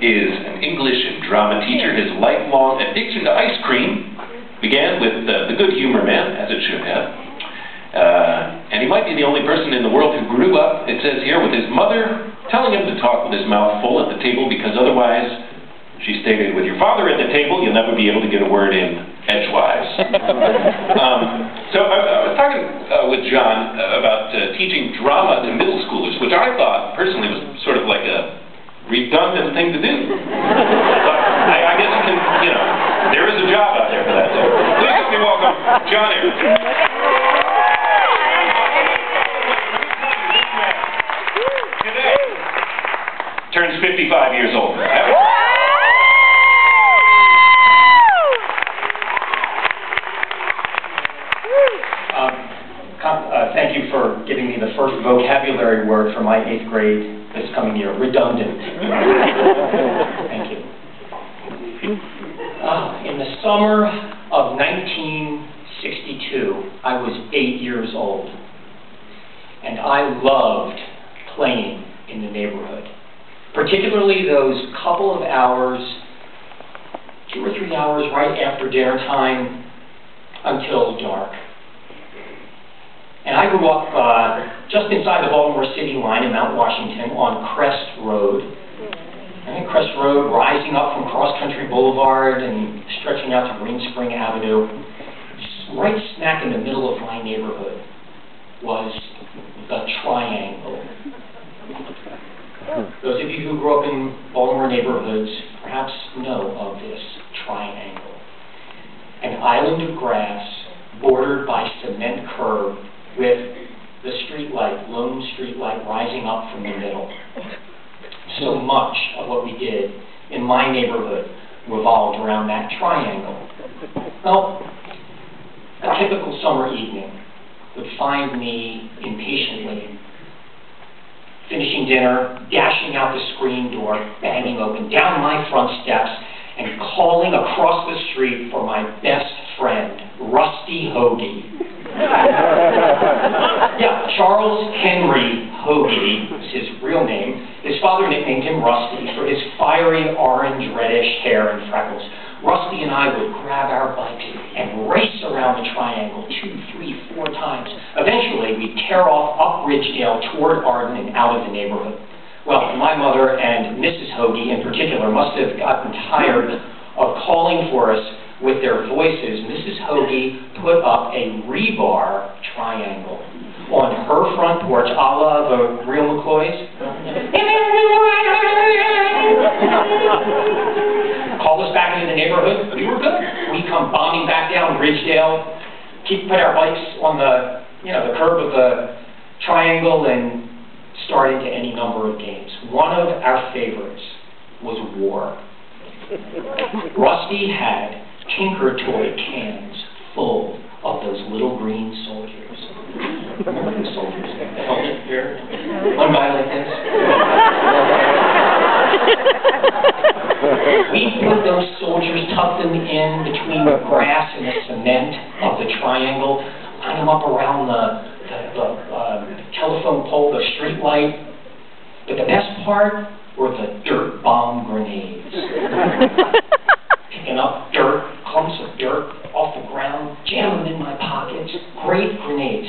is an English and drama teacher. His lifelong addiction to ice cream began with the Good Humor Man, as it should have. And he might be the only person in the world who grew up, it says here, with his mother telling him to talk with his mouth full at the table because otherwise, she stated, with your father at the table, you'll never be able to get a word in edgewise. So I was talking with Jon about teaching drama to middle schoolers, which I thought personally was sort of like a redundant thing to do. But I guess you can, there is a job out there for that. So please help me welcome Jon Aaron. Today turns 55 years old. Thank you for giving me the first vocabulary word for my 8th grade this coming year, redundant. Thank you. In the summer of 1962, I was 8 years old, and I loved playing in the neighborhood, particularly those couple of hours, 2 or 3 hours right after dinner time until dark. And I grew up just inside the Baltimore city line in Mount Washington on Crest Road. And Crest Road, rising up from Cross Country Boulevard and stretching out to Green Spring Avenue, right smack in the middle of my neighborhood was the Triangle. Those of you who grew up in Baltimore neighborhoods perhaps know of this Triangle. An island of grass bordered by cement curb with the streetlight, lone streetlight, rising up from the middle. So much of what we did in my neighborhood revolved around that triangle. Well, a typical summer evening would find me impatiently finishing dinner, dashing out the screen door, banging open, down my front steps, and calling across the street for my best friend, Rusty Hoagie. Yeah, Charles Henry Hoagie was his real name. His father nicknamed him Rusty for his fiery orange-reddish hair and freckles. Rusty and I would grab our bikes and race around the triangle 2, 3, 4 times. Eventually, we'd tear off up Ridgedale toward Arden and out of the neighborhood. Well, my mother and Mrs. Hoagie in particular must have gotten tired of calling for us with their voices. Mrs. Hoagie put up a rebar triangle on her front porch, a la the real McCoys. Call us back into the neighborhood. We were good. We come bombing back down Ridgedale, put our bikes on the curb of the triangle and start into any number of games. One of our favorites was war. Rusty had Tinker Toy cans full of those little green soldiers. Remember the soldiers? The helmet here? One guy like this. We put those soldiers, tucked them in between the grass and the cement of the triangle, line them up around the telephone pole, the street light. But the best part were the dirt bomb grenades. Picking up dirt, clumps of dirt off the ground, jam them in my pockets. Great grenades.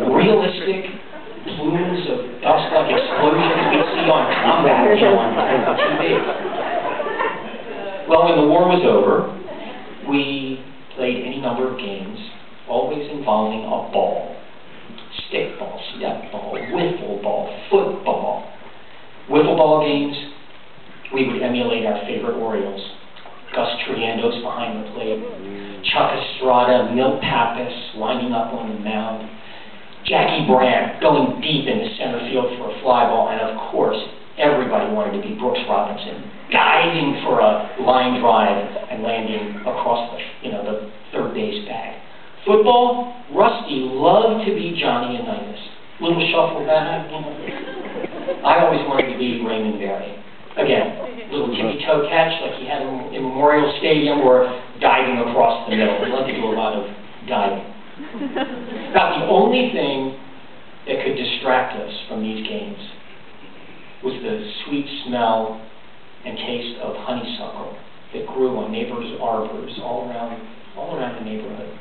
Realistic plumes of dust like explosions we see on combat film on TV. Well, when the war was over, we played any number of games, always involving a ball. Stickball, stepball, wiffle ball, football. Wiffle ball games, we would emulate our favorite Orioles. Gus Triandos behind the plate, Chuck Estrada, Milt Pappas lining up on the mound, Jackie Brandt going deep into center field for a fly ball, and of course, everybody wanted to be Brooks Robinson, diving for a line drive and landing across the third base bag. Football, Rusty loved to be Johnny Unitas. Little shuffle back, I always wanted to be Raymond Berry. Again, little tippy-toe catch like he had in Memorial Stadium, or diving across the middle. I love to do a lot of diving. About the only thing that could distract us from these games was the sweet smell and taste of honeysuckle that grew on neighbors' arbors all around the neighborhood.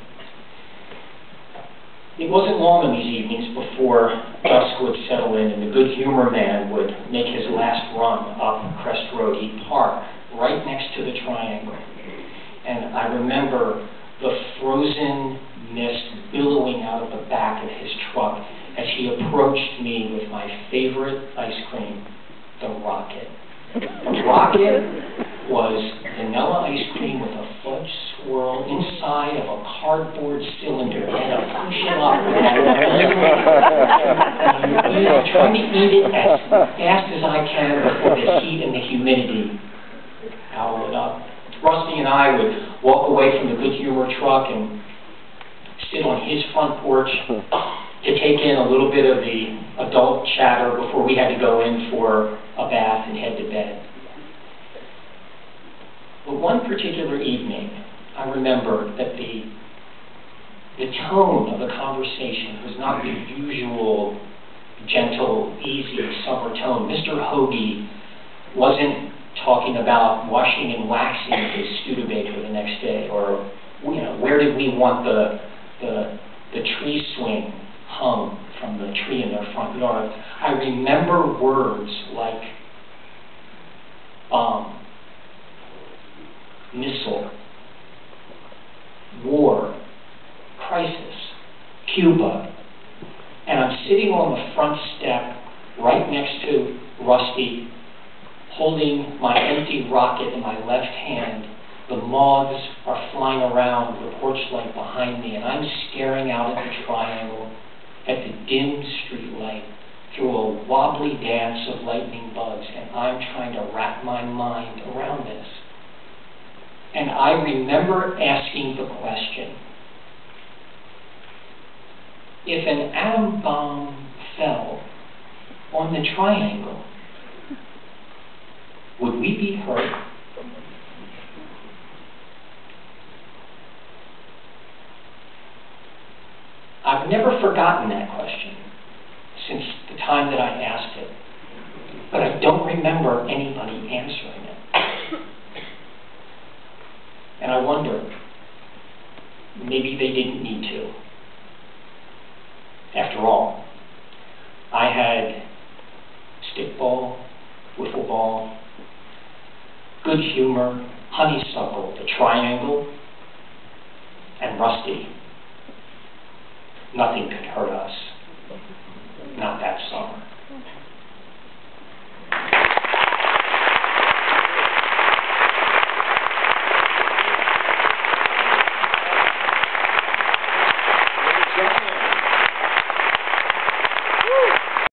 It wasn't long in these evenings before dusk would settle in and the good humor man would make his last run up Crest Road. He'd park right next to the triangle. And I remember the frozen mist billowing out of the back of his truck as he approached me with my favorite ice cream, the Rocket. The Rocket was vanilla ice cream with a fudge swirl inside of a cardboard cylinder and a push-it-up. I'm trying to eat it as fast as I can before the heat and the humidity howl it up. Rusty and I would walk away from the Good Humor truck and sit on his front porch to take in a little bit of the adult chatter before we had to go in for a bath and head to bed. But one particular evening, I remember that the tone of the conversation was not the usual gentle, easy summer tone. Mr. Hoagie wasn't talking about washing and waxing his Studebaker the next day, or where did we want the tree swing hung from the tree in their front yard. I remember words like bomb, missile, war, crisis, Cuba, and I'm sitting on the front step right next to Rusty, holding my empty Rocket in my left hand. The moths are flying around the porch light behind me, and I'm staring out at the triangle, at the dim street light, through a wobbly dance of lightning bugs, and I'm trying to wrap my mind around this. And I remember asking the question, if an atom bomb fell on the triangle, would we be hurt? I've never forgotten that question since the time that I asked it, but I don't remember anybody answering it. And I wonder, maybe they didn't need to. After all, I had stickball, wiffle ball, good humor, honeysuckle, the triangle, and Rusty. Nothing could hurt us. Not that